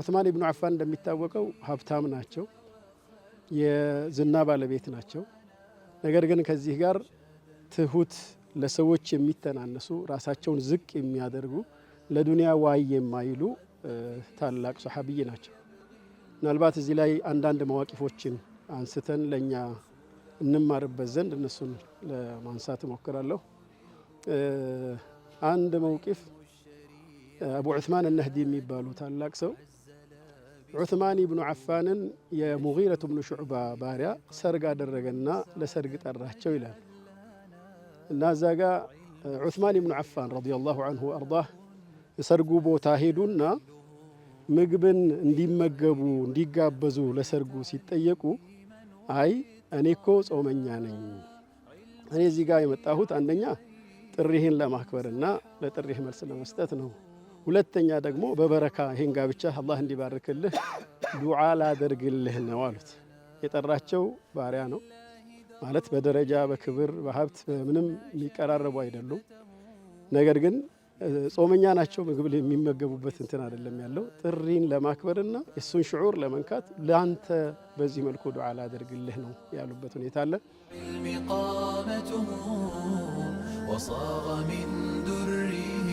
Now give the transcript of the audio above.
ዑስማን ኢብኑ አፋን እንደሚታወቀው ሀብታም ናቸው፣ የዝና ባለቤት ናቸው። ነገር ግን ከዚህ ጋር ትሁት፣ ለሰዎች የሚተናነሱ ራሳቸውን ዝቅ የሚያደርጉ ለዱንያ ዋይ የማይሉ ታላቅ ሶሐቢይ ናቸው። ምናልባት እዚህ ላይ አንዳንድ መዋቂፎችን አንስተን ለኛ እንማርበት ዘንድ እነሱን ለማንሳት እሞክራለሁ። አንድ መውቂፍ አቡ ዑስማን አልነህዲ የሚባሉ ታላቅ ሰው ዑስማን ኢብኑ አፋንን የሙጊረቱ ብኑ ሹዕባ ባሪያ ሰርግ አደረገና ለሰርግ ጠራቸው ይላል እና እዛ ጋ ዑስማን ኢብኑ አፋን ረዲየላሁ ዐንሁ አርዳህ የሰርጉ ቦታ ሄዱና ምግብን እንዲመገቡ እንዲጋበዙ ለሰርጉ ሲጠየቁ አይ እኔ እኮ ጾመኛ ነኝ፣ እኔ እዚህ ጋር የመጣሁት አንደኛ ጥሪህን ለማክበርና ለጥሪህ መልስ ለመስጠት ነው፣ ሁለተኛ ደግሞ በበረካ ይሄን ጋብቻ አላህ እንዲባርክልህ ዱዓ ላደርግልህ ነው አሉት። የጠራቸው ባሪያ ነው ማለት በደረጃ በክብር በሀብት ምንም የሚቀራረቡ አይደሉም። ነገር ግን ጾመኛ ናቸው። ምግብ የሚመገቡበት እንትን አይደለም ያለው ጥሪን ለማክበርና የሱን ሽዑር ለመንካት ለአንተ በዚህ መልኩ ዱዓ ላደርግልህ ነው ያሉበት ሁኔታ አለ። وصاغ من دريه